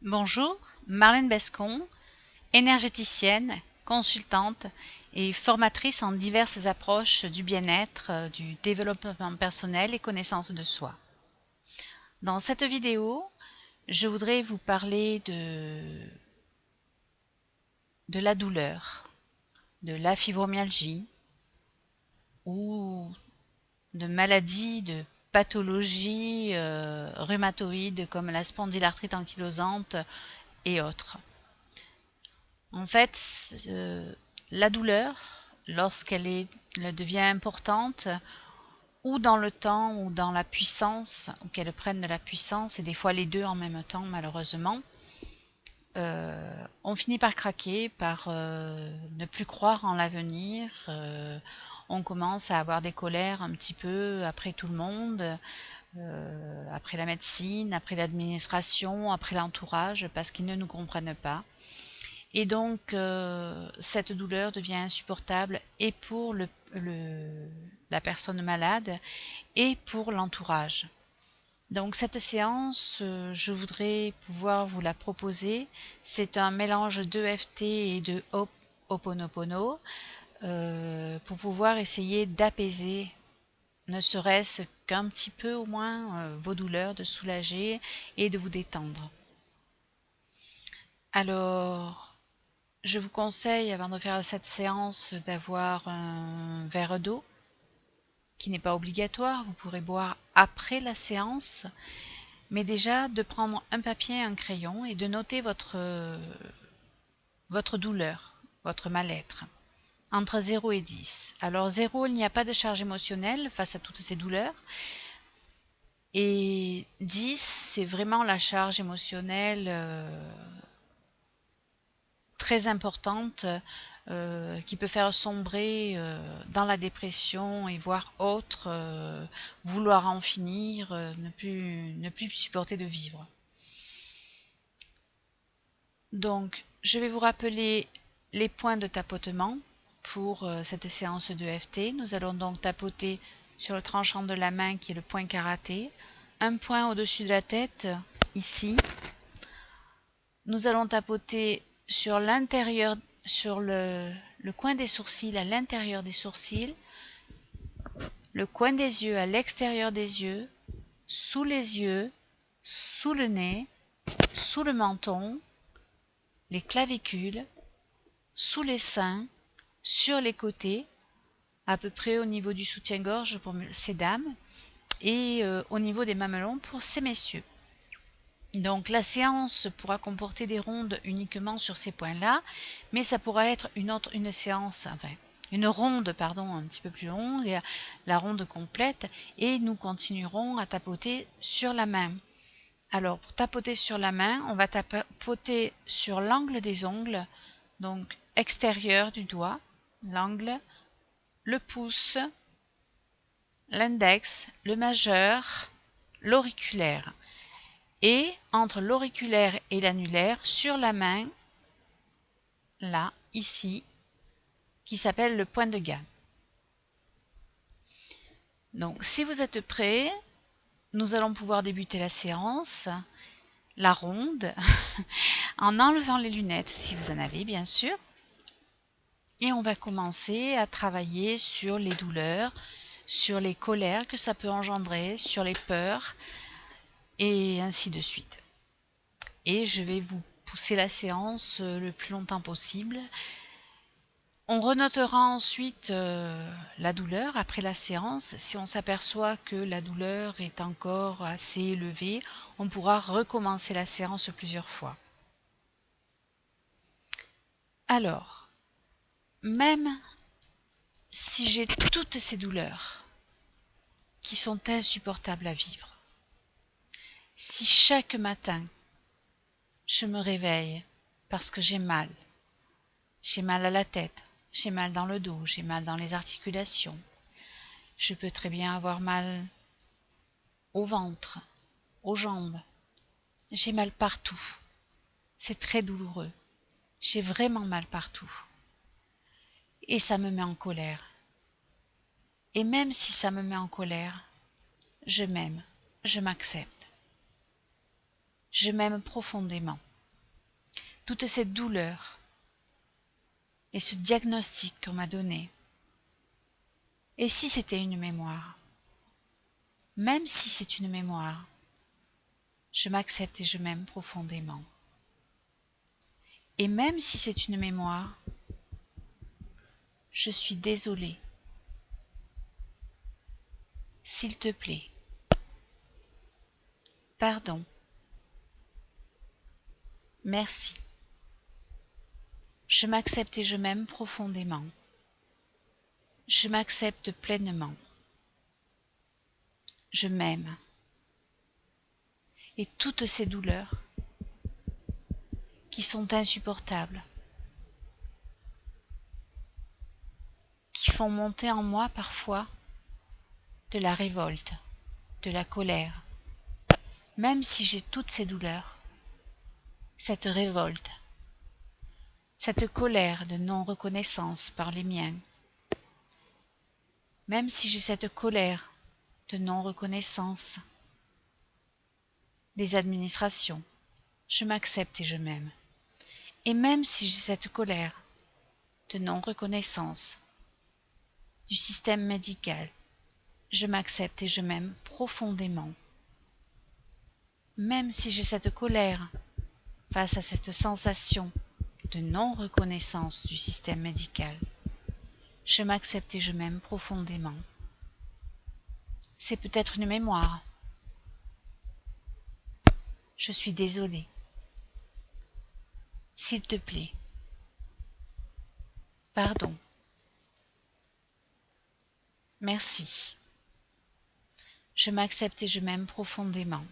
Bonjour, Marlène Bescon, énergéticienne, consultante et formatrice en diverses approches du bien-être, du développement personnel et connaissance de soi. Dans cette vidéo, je voudrais vous parler de la douleur, de la fibromyalgie ou de maladies, de pathologies rhumatoïdes comme la spondylarthrite ankylosante et autres. En fait, la douleur, lorsqu'elle devient importante, ou dans le temps, ou dans la puissance, ou qu'elle prenne de la puissance, et des fois les deux en même temps, malheureusement, on finit par craquer, par ne plus croire en l'avenir. On commence à avoir des colères un petit peu après tout le monde, après la médecine, après l'administration, après l'entourage, parce qu'ils ne nous comprennent pas. Et donc, cette douleur devient insupportable et pour la personne malade et pour l'entourage. Donc, cette séance, je voudrais pouvoir vous la proposer. C'est un mélange d'EFT et de Ho'oponopono pour pouvoir essayer d'apaiser, ne serait-ce qu'un petit peu au moins, vos douleurs, de soulager et de vous détendre. Alors, je vous conseille, avant de faire cette séance, d'avoir un verre d'eau qui n'est pas obligatoire, vous pourrez boire après la séance, mais déjà de prendre un papier et un crayon et de noter votre douleur, votre mal-être, entre 0 et 10. Alors 0, il n'y a pas de charge émotionnelle face à toutes ces douleurs, et 10, c'est vraiment la charge émotionnelle très importante qui peut faire sombrer dans la dépression et voire autre, vouloir en finir, ne plus supporter de vivre. Donc, je vais vous rappeler les points de tapotement pour cette séance de FT. Nous allons donc tapoter sur le tranchant de la main qui est le point karaté, un point au-dessus de la tête, ici. Nous allons tapoter sur l'intérieur, sur le coin des sourcils, à l'intérieur des sourcils, le coin des yeux à l'extérieur des yeux, sous les yeux, sous le nez, sous le menton, les clavicules, sous les seins, sur les côtés, à peu près au niveau du soutien-gorge pour ces dames, et au niveau des mamelons pour ces messieurs. Donc la séance pourra comporter des rondes uniquement sur ces points-là, mais ça pourra être une séance, enfin une ronde, pardon, un petit peu plus longue, la ronde complète, et nous continuerons à tapoter sur la main. Alors pour tapoter sur la main, on va tapoter sur l'angle des ongles, donc extérieur du doigt, l'angle, le pouce, l'index, le majeur, l'auriculaire. Et entre l'auriculaire et l'annulaire, sur la main, là, ici, qui s'appelle le point de gamme. Donc, si vous êtes prêts, nous allons pouvoir débuter la séance, la ronde, en enlevant les lunettes, si vous en avez, bien sûr. Et on va commencer à travailler sur les douleurs, sur les colères que ça peut engendrer, sur les peurs, et ainsi de suite. Et je vais vous pousser la séance le plus longtemps possible. On renotera ensuite la douleur après la séance. Si on s'aperçoit que la douleur est encore assez élevée, on pourra recommencer la séance plusieurs fois. Alors, même si j'ai toutes ces douleurs qui sont insupportables à vivre, si chaque matin je me réveille parce que j'ai mal à la tête, j'ai mal dans le dos, j'ai mal dans les articulations, je peux très bien avoir mal au ventre, aux jambes, j'ai mal partout, c'est très douloureux, j'ai vraiment mal partout, et ça me met en colère. Et même si ça me met en colère, je m'aime, je m'accepte, je m'aime profondément. toute cette douleur et ce diagnostic qu'on m'a donné. Et si c'était une mémoire? Même si c'est une mémoire, je m'accepte et je m'aime profondément. Et même si c'est une mémoire, je suis désolée. S'il te plaît. Pardon. Merci. Je m'accepte et je m'aime profondément. Je m'accepte pleinement. Je m'aime. Et toutes ces douleurs qui sont insupportables, qui font monter en moi parfois de la révolte, de la colère. Même si j'ai toutes ces douleurs, cette révolte, cette colère de non-reconnaissance par les miens, même si j'ai cette colère de non-reconnaissance des administrations, je m'accepte et je m'aime. Et même si j'ai cette colère de non-reconnaissance du système médical, je m'accepte et je m'aime profondément. Même si j'ai cette colère face à cette sensation de non-reconnaissance du système médical, je m'accepte et je m'aime profondément. C'est peut-être une mémoire. Je suis désolée. S'il te plaît. Pardon. Merci. Je m'accepte et je m'aime profondément.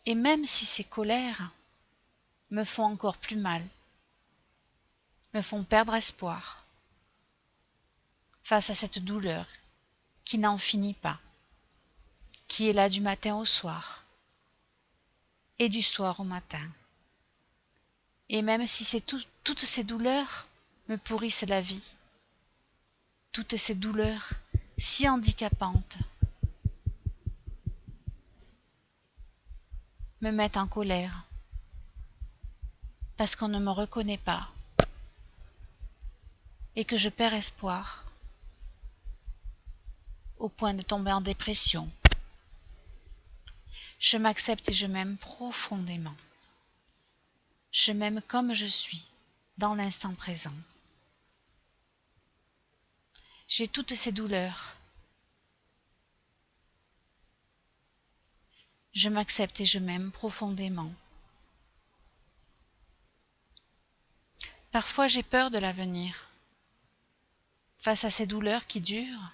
Et même si ces colères me font encore plus mal, me font perdre espoir face à cette douleur qui n'en finit pas, qui est là du matin au soir et du soir au matin. Et même si toutes ces douleurs me pourrissent la vie, toutes ces douleurs si handicapantes me mettent en colère parce qu'on ne me reconnaît pas et que je perds espoir au point de tomber en dépression. Je m'accepte et je m'aime profondément. Je m'aime comme je suis, dans l'instant présent. J'ai toutes ces douleurs. Je m'accepte et je m'aime profondément. Parfois j'ai peur de l'avenir, face à ces douleurs qui durent,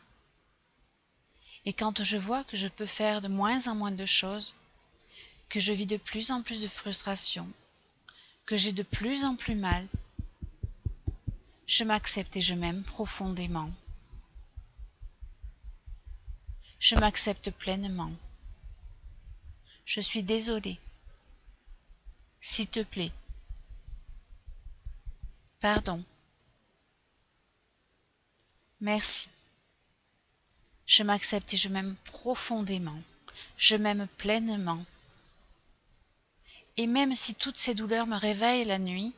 et quand je vois que je peux faire de moins en moins de choses, que je vis de plus en plus de frustration, que j'ai de plus en plus mal, je m'accepte et je m'aime profondément. Je m'accepte pleinement. Je suis désolée. S'il te plaît. Pardon. Merci. Je m'accepte et je m'aime profondément. Je m'aime pleinement. Et même si toutes ces douleurs me réveillent la nuit,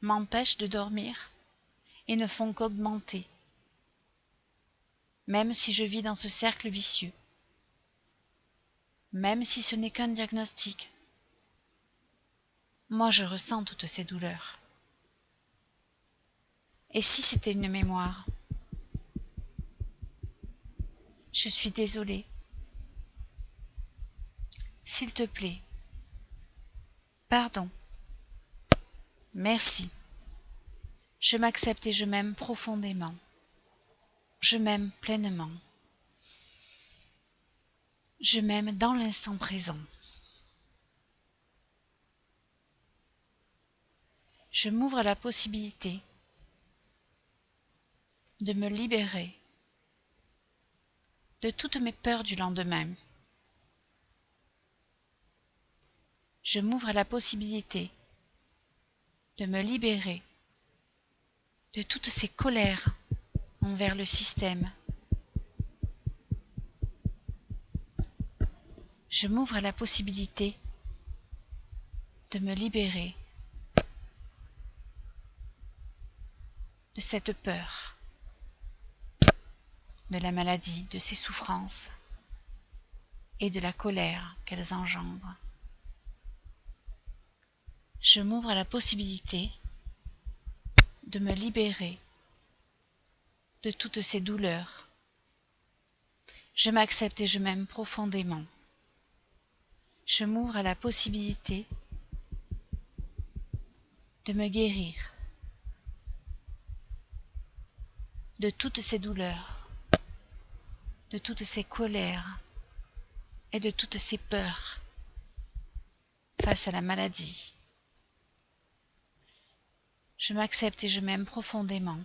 m'empêchent de dormir et ne font qu'augmenter, même si je vis dans ce cercle vicieux, même si ce n'est qu'un diagnostic, moi je ressens toutes ces douleurs. Et si c'était une mémoire? Je suis désolée. S'il te plaît. Pardon. Merci. Je m'accepte et je m'aime profondément. Je m'aime pleinement. Je m'aime dans l'instant présent. Je m'ouvre à la possibilité de me libérer de toutes mes peurs du lendemain. Je m'ouvre à la possibilité de me libérer de toutes ces colères envers le système. Je m'ouvre à la possibilité de me libérer de cette peur, de la maladie, de ses souffrances et de la colère qu'elles engendrent. Je m'ouvre à la possibilité de me libérer de toutes ces douleurs. Je m'accepte et je m'aime profondément. Je m'ouvre à la possibilité de me guérir de toutes ces douleurs, de toutes ces colères et de toutes ces peurs face à la maladie. Je m'accepte et je m'aime profondément.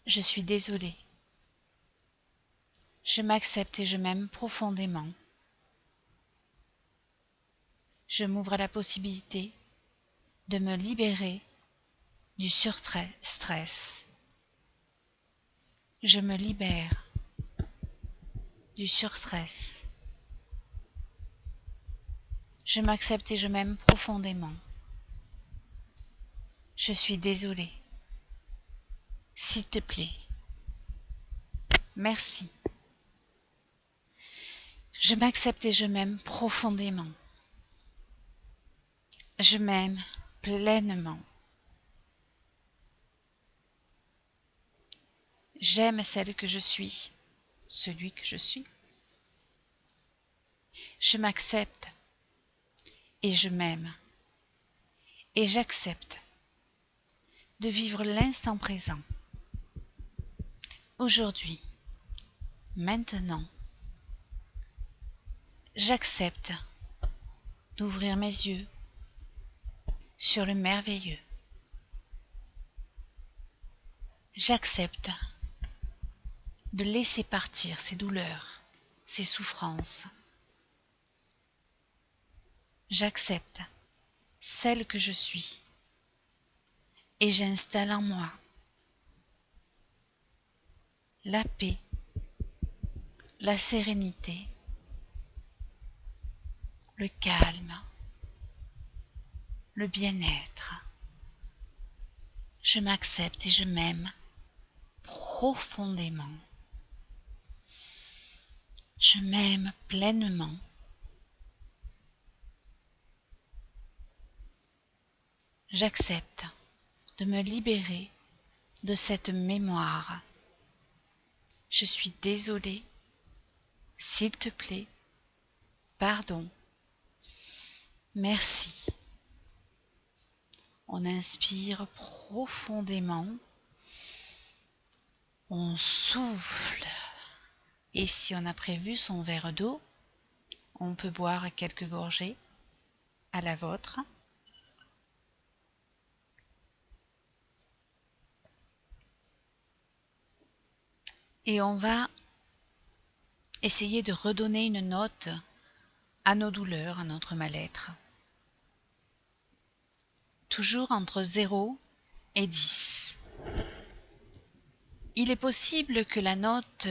Je suis désolée. Je m'accepte et je m'aime profondément. Je m'ouvre à la possibilité de me libérer du surstress. Je me libère du surstress. Je m'accepte et je m'aime profondément. Je suis désolée. S'il te plaît. Merci. Je m'accepte et je m'aime profondément. Je m'aime pleinement. J'aime celle que je suis, celui que je suis. Je m'accepte et je m'aime. Et j'accepte de vivre l'instant présent. Aujourd'hui, maintenant, j'accepte d'ouvrir mes yeux sur le merveilleux. J'accepte de laisser partir ces douleurs, ces souffrances. J'accepte celle que je suis et j'installe en moi la paix, la sérénité, le calme, le bien-être. Je m'accepte et je m'aime profondément. Je m'aime pleinement. J'accepte de me libérer de cette mémoire. Je suis désolée. S'il te plaît, pardon. Merci. On inspire profondément. On souffle. Et si on a prévu son verre d'eau, on peut boire quelques gorgées à la vôtre. Et on va essayer de redonner une note à nos douleurs, à notre mal-être. Toujours entre 0 et 10. Il est possible que la note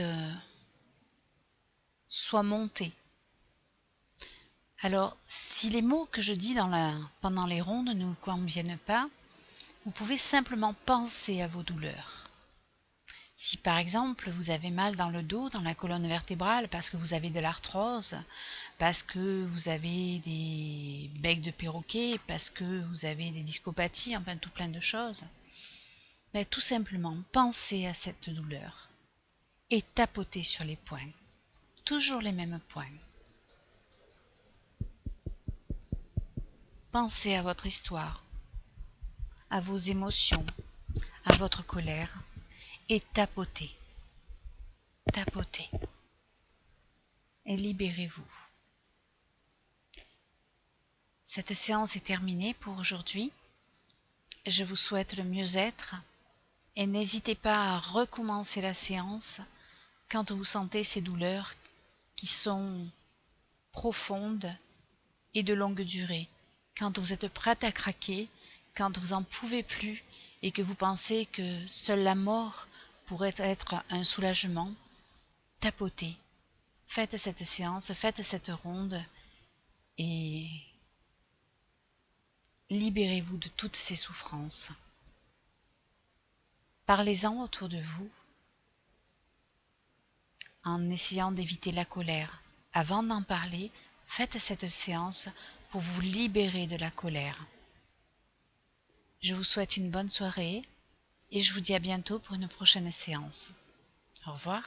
soit montée. Alors, si les mots que je dis pendant les rondes ne vous conviennent pas, vous pouvez simplement penser à vos douleurs. Si par exemple vous avez mal dans le dos, dans la colonne vertébrale, parce que vous avez de l'arthrose, parce que vous avez des becs de perroquet, parce que vous avez des discopathies, enfin tout plein de choses, mais tout simplement pensez à cette douleur et tapotez sur les points, toujours les mêmes points. Pensez à votre histoire, à vos émotions, à votre colère et tapotez, tapotez et libérez-vous. Cette séance est terminée pour aujourd'hui. Je vous souhaite le mieux-être et n'hésitez pas à recommencer la séance quand vous sentez ces douleurs qui sont profondes et de longue durée, quand vous êtes prête à craquer, quand vous n'en pouvez plus et que vous pensez que seule la mort pourrait être un soulagement. Tapotez, faites cette séance, faites cette ronde et libérez-vous de toutes ces souffrances. Parlez-en autour de vous en essayant d'éviter la colère. Avant d'en parler, faites cette séance pour vous libérer de la colère. Je vous souhaite une bonne soirée et je vous dis à bientôt pour une prochaine séance. Au revoir.